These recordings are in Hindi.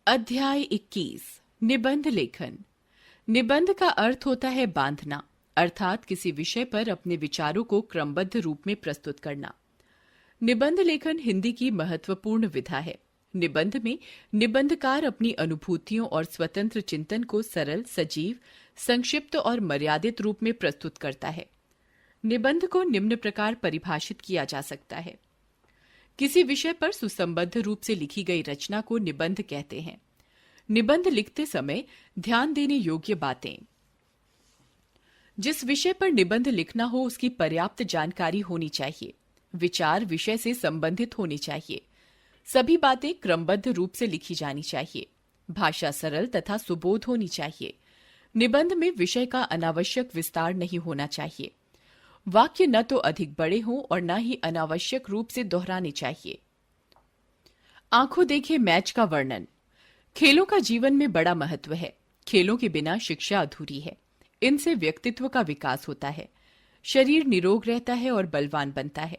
अध्याय 21 निबंध लेखन। निबंध का अर्थ होता है बांधना, अर्थात किसी विषय पर अपने विचारों को क्रमबद्ध रूप में प्रस्तुत करना। निबंध लेखन हिंदी की महत्वपूर्ण विधा है। निबंध में निबंधकार अपनी अनुभूतियों और स्वतंत्र चिंतन को सरल, सजीव, संक्षिप्त और मर्यादित रूप में प्रस्तुत करता है। निबंध को निम्न प्रकार परिभाषित किया जा सकता है। किसी विषय पर सुसंबद्ध रूप से लिखी गई रचना को निबंध कहते हैं। निबंध लिखते समय ध्यान देने योग्य बातें। जिस विषय पर निबंध लिखना हो उसकी पर्याप्त जानकारी होनी चाहिए। विचार विषय से संबंधित होनी चाहिए। सभी बातें क्रमबद्ध रूप से लिखी जानी चाहिए। भाषा सरल तथा सुबोध होनी चाहिए। निबंध में विषय का अनावश्यक विस्तार नहीं होना चाहिए। वाक्य न तो अधिक बड़े हों और न ही अनावश्यक रूप से दोहराने चाहिए। आंखों देखे मैच का वर्णन। खेलों का जीवन में बड़ा महत्व है। खेलों के बिना शिक्षा अधूरी है। इनसे व्यक्तित्व का विकास होता है। शरीर निरोग रहता है और बलवान बनता है।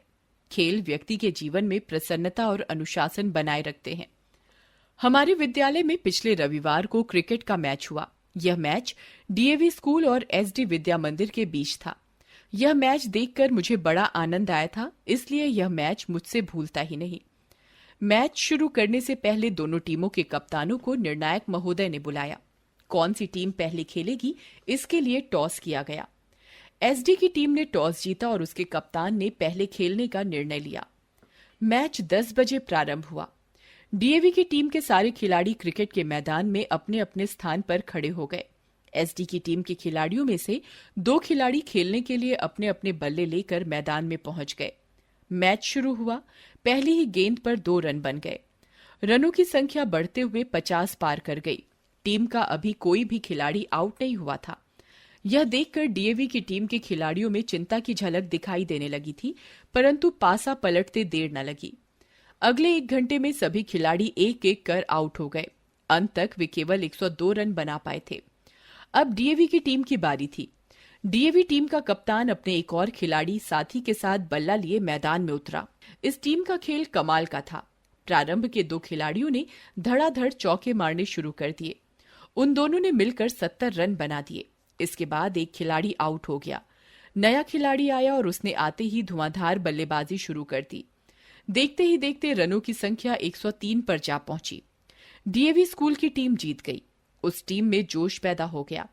खेल व्यक्ति के जीवन में प्रसन्नता और अनुशासन बनाए रखते हैं। हमारे विद्यालय में पिछले रविवार को क्रिकेट का मैच हुआ। यह मैच डीएवी स्कूल और एसडी विद्या मंदिर के बीच था। यह मैच देखकर मुझे बड़ा आनंद आया था, इसलिए यह मैच मुझसे भूलता ही नहीं। मैच शुरू करने से पहले दोनों टीमों के कप्तानों को निर्णायक महोदय ने बुलाया। कौन सी टीम पहले खेलेगी, इसके लिए टॉस किया गया। एसडी की टीम ने टॉस जीता और उसके कप्तान ने पहले खेलने का निर्णय लिया। मैच 10 बजे प्रारंभ हुआ। डीएवी की टीम के सारे खिलाड़ी क्रिकेट के मैदान में अपने अपने स्थान पर खड़े हो गए। एसडी की टीम के खिलाड़ियों में से 2 खिलाड़ी खेलने के लिए अपने अपने बल्ले लेकर मैदान में पहुंच गए। मैच शुरू हुआ। पहली ही गेंद पर 2 रन बन गए। रनों की संख्या बढ़ते हुए 50 पार कर गई। टीम का अभी कोई भी खिलाड़ी आउट नहीं हुआ था। यह देखकर डीएवी की टीम के खिलाड़ियों में चिंता की झलक दिखाई देने लगी थी, परंतु पासा पलटते देर न लगी। अगले 1 घंटे में सभी खिलाड़ी एक एक कर आउट हो गए। अंत तक वे केवल 102 रन बना पाए थे। अब डीएवी की टीम की बारी थी। डीएवी टीम का कप्तान अपने एक और खिलाड़ी साथी के साथ बल्ला लिए मैदान में उतरा। इस टीम का खेल कमाल का था। प्रारंभ के 2 खिलाड़ियों ने धड़ाधड़ चौके मारने शुरू कर दिए। उन दोनों ने मिलकर 70 रन बना दिए। इसके बाद एक खिलाड़ी आउट हो गया। नया खिलाड़ी आया और उसने आते ही धुआंधार बल्लेबाजी शुरू कर दी। देखते ही देखते रनों की संख्या 103 पर जा पहुंची। डीएवी स्कूल की टीम जीत गई। उस टीम में जोश पैदा हो गया।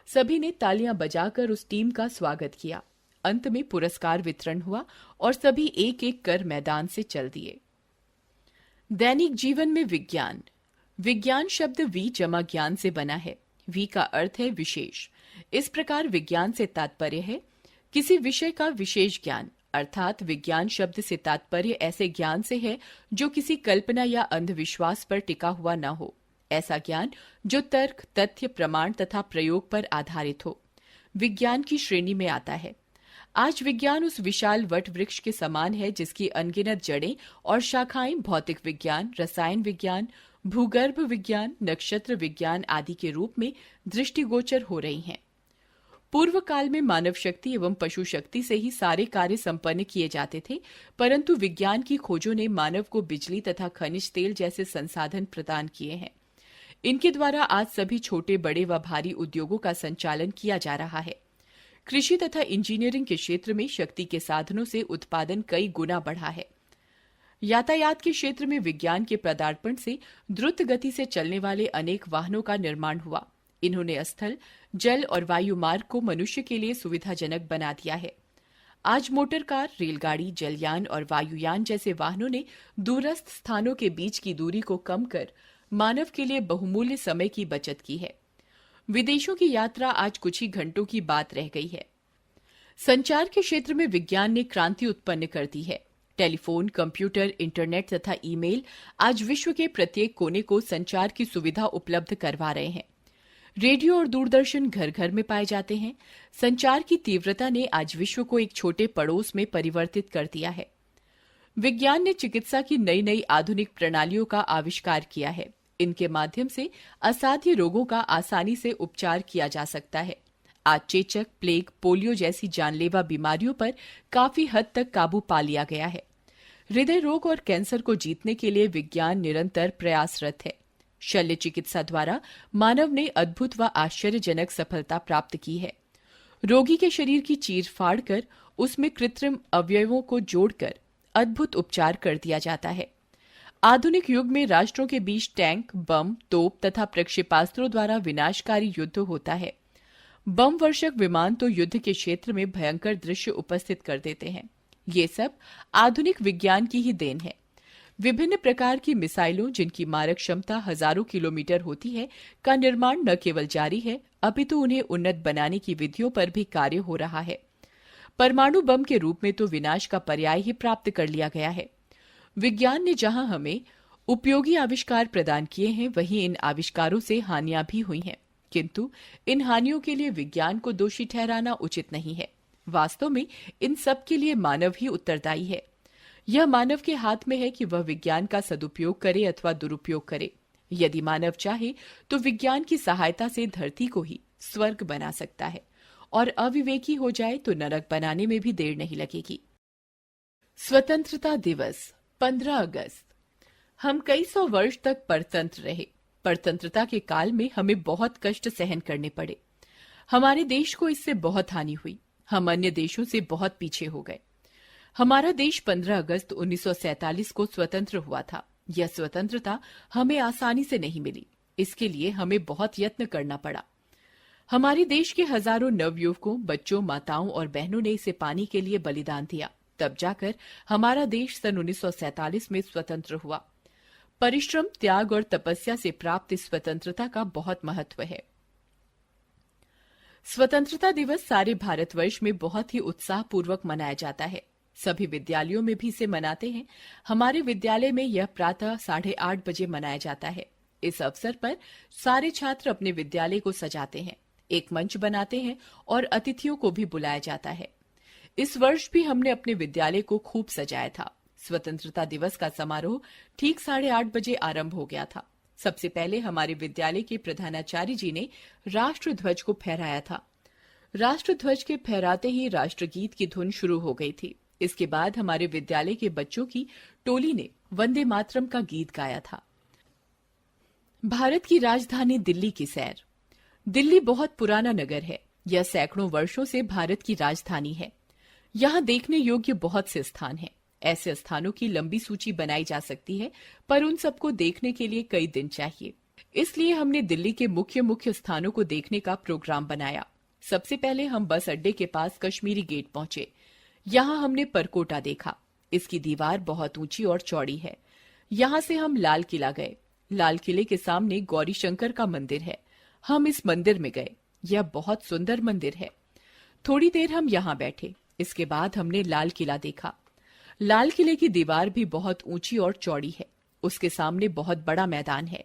सभी ने तालियां बजाकर उस टीम का स्वागत किया। अंत में पुरस्कार वितरण हुआ और सभी एक एक कर मैदान से चल दिए। दैनिक जीवन में विज्ञान। विज्ञान शब्द वी जमा ज्ञान से बना है। वी का अर्थ है विशेष। इस प्रकार विज्ञान से तात्पर्य है किसी विषय का विशेष ज्ञान, अर्थात विज्ञान शब्द से तात्पर्य ऐसे ज्ञान से है जो किसी कल्पना या अंधविश्वास पर टिका हुआ न हो। ऐसा ज्ञान जो तर्क, तथ्य, प्रमाण तथा प्रयोग पर आधारित हो, विज्ञान की श्रेणी में आता है। आज विज्ञान उस विशाल वट वृक्ष के समान है जिसकी अनगिनत जड़ें और शाखाएं भौतिक विज्ञान, रसायन विज्ञान, भूगर्भ विज्ञान, नक्षत्र विज्ञान आदि के रूप में दृष्टिगोचर हो रही हैं। पूर्व काल में मानव शक्ति एवं पशु शक्ति से ही सारे कार्य संपन्न किए जाते थे, परंतु विज्ञान की खोजों ने मानव को बिजली तथा खनिज तेल जैसे संसाधन प्रदान किए हैं। इनके द्वारा आज सभी छोटे, बड़े व भारी उद्योगों का संचालन किया जा रहा है। कृषि तथा इंजीनियरिंग के क्षेत्र में शक्ति के साधनों से उत्पादन कई गुना बढ़ा है। यातायात के क्षेत्र में विज्ञान के पदार्पण से द्रुत गति से चलने वाले अनेक वाहनों का निर्माण हुआ। इन्होंने स्थल, जल और वायु मार्ग को मनुष्य के लिए सुविधाजनक बना दिया है। आज मोटर कार, रेलगाड़ी, जलयान और वायुयान जैसे वाहनों ने दूरस्थ स्थानों के बीच की दूरी को कम कर मानव के लिए बहुमूल्य समय की बचत की है। विदेशों की यात्रा आज कुछ ही घंटों की बात रह गई है। संचार के क्षेत्र में विज्ञान ने क्रांति उत्पन्न कर दी है। टेलीफोन, कंप्यूटर, इंटरनेट तथा ईमेल आज विश्व के प्रत्येक कोने को संचार की सुविधा उपलब्ध करवा रहे हैं। रेडियो और दूरदर्शन घर घर में पाए जाते हैं। संचार की तीव्रता ने आज विश्व को एक छोटे पड़ोस में परिवर्तित कर दिया है। विज्ञान ने चिकित्सा की नई नई आधुनिक प्रणालियों का आविष्कार किया है। इनके माध्यम से असाध्य रोगों का आसानी से उपचार किया जा सकता है। आज चेचक, प्लेग, पोलियो जैसी जानलेवा बीमारियों पर काफी हद तक काबू पा लिया गया है। हृदय रोग और कैंसर को जीतने के लिए विज्ञान निरंतर प्रयासरत है। शल्य चिकित्सा द्वारा मानव ने अद्भुत व आश्चर्यजनक सफलता प्राप्त की है। रोगी के शरीर की चीर फाड़ कर उसमें कृत्रिम अवयवों को जोड़कर अद्भुत उपचार कर दिया जाता है। आधुनिक युग में राष्ट्रों के बीच टैंक, बम, तोप तथा प्रक्षेपास्त्रों द्वारा विनाशकारी युद्ध होता है। बम वर्षक विमान तो युद्ध के क्षेत्र में भयंकर दृश्य उपस्थित कर देते हैं। ये सब आधुनिक विज्ञान की ही देन है। विभिन्न प्रकार की मिसाइलों, जिनकी मारक क्षमता हजारों किलोमीटर होती है, का निर्माण न केवल जारी है, अपितु उन्हें उन्नत बनाने की विधियों पर भी कार्य हो रहा है। परमाणु बम के रूप में तो विनाश का पर्याय ही प्राप्त कर लिया गया है। विज्ञान ने जहां हमें उपयोगी आविष्कार प्रदान किए हैं, वहीं इन आविष्कारों से हानियां भी हुई हैं। किंतु इन हानियों के लिए विज्ञान को दोषी ठहराना उचित नहीं है। वास्तव में इन सब के लिए मानव ही उत्तरदायी है। यह मानव के हाथ में है कि वह विज्ञान का सदुपयोग करे अथवा दुरुपयोग करे। यदि मानव चाहे तो विज्ञान की सहायता से धरती को ही स्वर्ग बना सकता है, और अविवेकी हो जाए तो नरक बनाने में भी देर नहीं लगेगी। स्वतंत्रता दिवस 15 अगस्त। हम कई सौ वर्ष तक परतंत्र रहे। परतंत्रता के काल में हमें बहुत कष्ट सहन करने पड़े। हमारे देश को इससे बहुत हानि हुई। हम अन्य देशों से बहुत पीछे हो गए। हमारा देश 15 अगस्त 1947 को स्वतंत्र हुआ था। यह स्वतंत्रता हमें आसानी से नहीं मिली। इसके लिए हमें बहुत यत्न करना पड़ा। हमारे देश के हजारों नवयुवकों, बच्चों, माताओं और बहनों ने इसे पाने के लिए बलिदान दिया। तब जाकर हमारा देश सन 1947 में स्वतंत्र हुआ। परिश्रम, त्याग और तपस्या से प्राप्त इस स्वतंत्रता का बहुत महत्व है। स्वतंत्रता दिवस सारे भारतवर्ष में बहुत ही उत्साहपूर्वक मनाया जाता है। सभी विद्यालयों में भी इसे मनाते हैं। हमारे विद्यालय में यह प्रातः 8:30 बजे मनाया जाता है। इस अवसर पर सारे छात्र अपने विद्यालय को सजाते हैं, एक मंच बनाते हैं और अतिथियों को भी बुलाया जाता है। इस वर्ष भी हमने अपने विद्यालय को खूब सजाया था। स्वतंत्रता दिवस का समारोह ठीक 8:30 बजे आरंभ हो गया था। सबसे पहले हमारे विद्यालय के प्रधानाचार्य जी ने राष्ट्रध्वज को फहराया था। राष्ट्रध्वज के फहराते ही राष्ट्रगीत की धुन शुरू हो गई थी। इसके बाद हमारे विद्यालय के बच्चों की टोली ने वंदे मातरम का गीत गाया था। भारत की राजधानी दिल्ली की सैर। दिल्ली बहुत पुराना नगर है। यह सैकड़ों वर्षों से भारत की राजधानी है। यहाँ देखने योग्य बहुत से स्थान हैं। ऐसे स्थानों की लंबी सूची बनाई जा सकती है, पर उन सबको देखने के लिए कई दिन चाहिए। इसलिए हमने दिल्ली के मुख्य स्थानों को देखने का प्रोग्राम बनाया। सबसे पहले हम बस अड्डे के पास कश्मीरी गेट पहुंचे। यहाँ हमने परकोटा देखा। इसकी दीवार बहुत ऊंची और चौड़ी है। यहाँ से हम लाल किला गए। लाल किले के सामने गौरी शंकर का मंदिर है। हम इस मंदिर में गए। यह बहुत सुंदर मंदिर है। थोड़ी देर हम यहाँ बैठे। इसके बाद हमने लाल किला देखा। लाल किले की दीवार भी बहुत ऊंची और चौड़ी है। उसके सामने बहुत बड़ा मैदान है।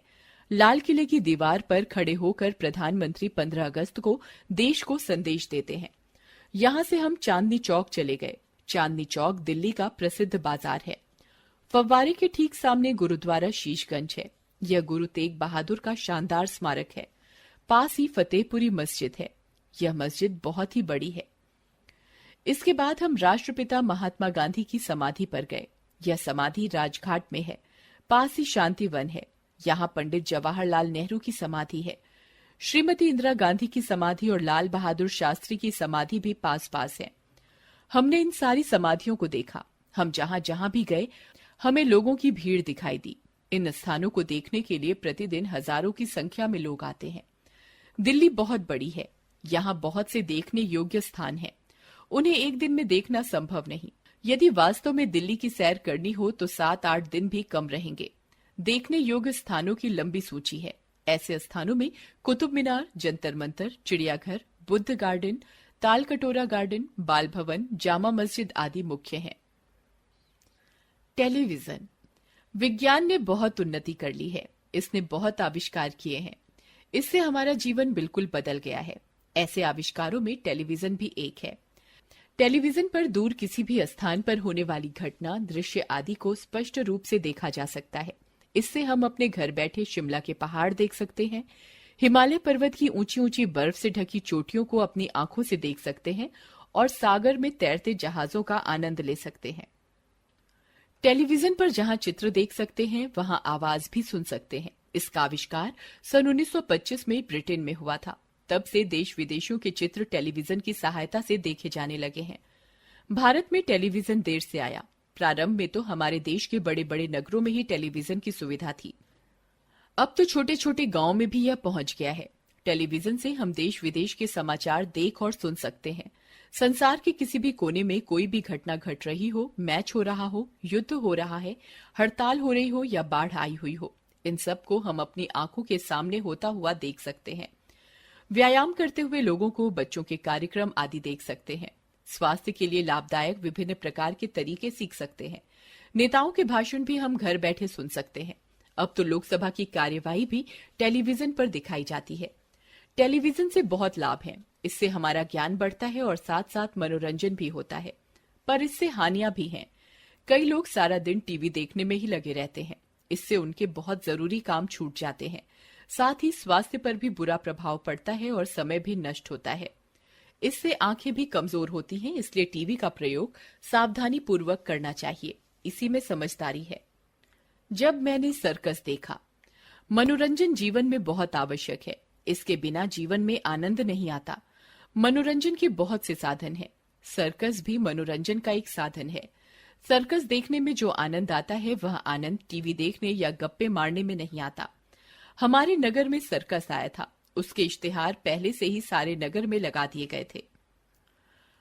लाल किले की दीवार पर खड़े होकर प्रधानमंत्री 15 अगस्त को देश को संदेश देते हैं। यहाँ से हम चांदनी चौक चले गए। चांदनी चौक दिल्ली का प्रसिद्ध बाजार है। फव्वारे के ठीक सामने गुरुद्वारा शीशगंज है। यह गुरु तेग बहादुर का शानदार स्मारक है। पास ही फतेहपुरी मस्जिद है। यह मस्जिद बहुत ही बड़ी है। इसके बाद हम राष्ट्रपिता महात्मा गांधी की समाधि पर गए। यह समाधि राजघाट में है। पास ही शांति वन है। यहाँ पंडित जवाहरलाल नेहरू की समाधि है। श्रीमती इंदिरा गांधी की समाधि और लाल बहादुर शास्त्री की समाधि भी पास पास है। हमने इन सारी समाधियों को देखा। हम जहां जहां भी गए, हमें लोगों की भीड़ दिखाई दी। इन स्थानों को देखने के लिए प्रतिदिन हजारों की संख्या में लोग आते हैं। दिल्ली बहुत बड़ी है। यहाँ बहुत से देखने योग्य स्थान हैं। उन्हें एक दिन में देखना संभव नहीं। यदि वास्तव में दिल्ली की सैर करनी हो तो 7-8 दिन भी कम रहेंगे। देखने योग्य स्थानों की लंबी सूची है। ऐसे स्थानों में कुतुब मीनार, जंतर मंतर, चिड़ियाघर, बुद्ध गार्डन, तालकटोरा गार्डन, बाल भवन, जामा मस्जिद आदि मुख्य हैं। टेलीविजन। विज्ञान ने बहुत उन्नति कर ली है। इसने बहुत आविष्कार किए हैं। इससे हमारा जीवन बिल्कुल बदल गया है। ऐसे आविष्कारों में टेलीविजन भी एक है। टेलीविजन पर दूर किसी भी स्थान पर होने वाली घटना, दृश्य आदि को स्पष्ट रूप से देखा जा सकता है। इससे हम अपने घर बैठे शिमला के पहाड़ देख सकते हैं, हिमालय पर्वत की ऊंची ऊंची बर्फ से ढकी चोटियों को अपनी आंखों से देख सकते हैं और सागर में तैरते जहाजों का आनंद ले सकते हैं। टेलीविजन पर जहां चित्र देख सकते हैं, वहां आवाज भी सुन सकते हैं। इसका आविष्कार सन 1925 में ब्रिटेन में हुआ था। तब से देश विदेशों के चित्र टेलीविजन की सहायता से देखे जाने लगे हैं। भारत में टेलीविजन देर से आया। प्रारंभ में तो हमारे देश के बड़े बड़े नगरों में ही टेलीविजन की सुविधा थी। अब तो छोटे छोटे गांव में भी यह पहुंच गया है। टेलीविजन से हम देश विदेश के समाचार देख और सुन सकते हैं। संसार के किसी भी कोने में कोई भी घटना घट रही हो, मैच हो रहा हो, युद्ध हो रहा है, हड़ताल हो रही हो या बाढ़ आई हुई हो, इन सब को हम अपनी आंखों के सामने होता हुआ देख सकते हैं। व्यायाम करते हुए लोगों को बच्चों के कार्यक्रम आदि देख सकते हैं। स्वास्थ्य के लिए लाभदायक विभिन्न प्रकार के तरीके सीख सकते हैं। नेताओं के भाषण भी हम घर बैठे सुन सकते हैं। अब तो लोकसभा की कार्यवाही भी टेलीविजन पर दिखाई जाती है। टेलीविजन से बहुत लाभ हैं। इससे हमारा ज्ञान बढ़ता है और साथ साथ मनोरंजन भी होता है, पर इससे हानियां भी हैं। कई लोग सारा दिन टीवी देखने में ही लगे रहते हैं। इससे उनके बहुत जरूरी काम छूट जाते हैं। साथ ही स्वास्थ्य पर भी बुरा प्रभाव पड़ता है और समय भी नष्ट होता है। इससे आंखें भी कमजोर होती हैं, इसलिए टीवी का प्रयोग सावधानी पूर्वक करना चाहिए। इसी में समझदारी है। जब मैंने सर्कस देखा। मनोरंजन जीवन में बहुत आवश्यक है। इसके बिना जीवन में आनंद नहीं आता। मनोरंजन के बहुत से साधन हैं। सर्कस भी मनोरंजन का एक साधन है। सर्कस देखने में जो आनंद आता है वह आनंद टीवी देखने या गप्पे मारने में नहीं आता। हमारे नगर में सर्कस आया था। उसके इश्तिहार पहले से ही सारे नगर में लगा दिए गए थे।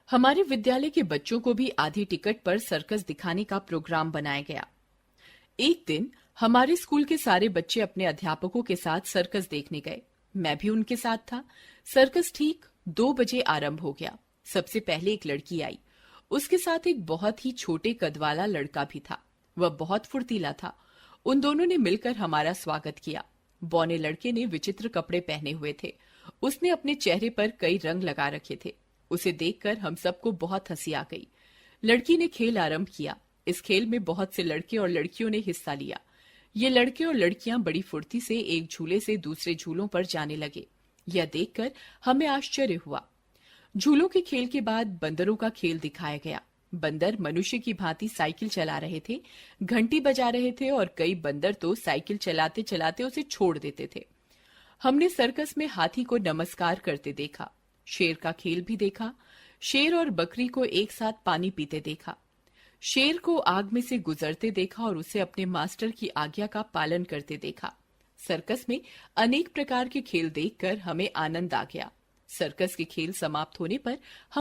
हमारे विद्यालय के बच्चों को भी आधी टिकट पर सर्कस दिखाने का प्रोग्राम बनाया गया। एक दिन हमारे स्कूल के सारे बच्चे अपने अध्यापकों के साथ सर्कस देखने गए। मैं भी उनके साथ था। सर्कस ठीक 2 बजे आरंभ हो गया। सबसे पहले एक लड़की आई। उसके साथ एक बहुत ही छोटे कद वाला लड़का भी था। वह बहुत फुर्तीला था। उन दोनों ने मिलकर हमारा स्वागत किया। बौने लड़के ने विचित्र कपड़े पहने हुए थे। उसने अपने चेहरे पर कई रंग लगा रखे थे। उसे देखकर हम सबको बहुत हंसी आ गई। लड़की ने खेल आरंभ किया। इस खेल में बहुत से लड़के और लड़कियों ने हिस्सा लिया। ये लड़के और लड़कियां बड़ी फुर्ती से एक झूले से दूसरे झूलों पर जाने लगे। यह देखकर हमें आश्चर्य हुआ। झूलों के खेल के बाद बंदरों का खेल दिखाया गया। बंदर मनुष्य की भांति साइकिल चला रहे थे, घंटी बजा रहे थे और कई बंदर तो साइकिल चलाते चलाते उसे छोड़ देते थे। हमने सर्कस में हाथी को नमस्कार करते देखा। शेर का खेल भी देखा। शेर और बकरी को एक साथ पानी पीते देखा। शेर को आग में से गुजरते देखा और उसे अपने मास्टर की आज्ञा का पालन करते देखा। सर्कस में अनेक प्रकार के खेल देखकर हमें आनंद आ गया। सर्कस के खेल समाप्त होने पर हम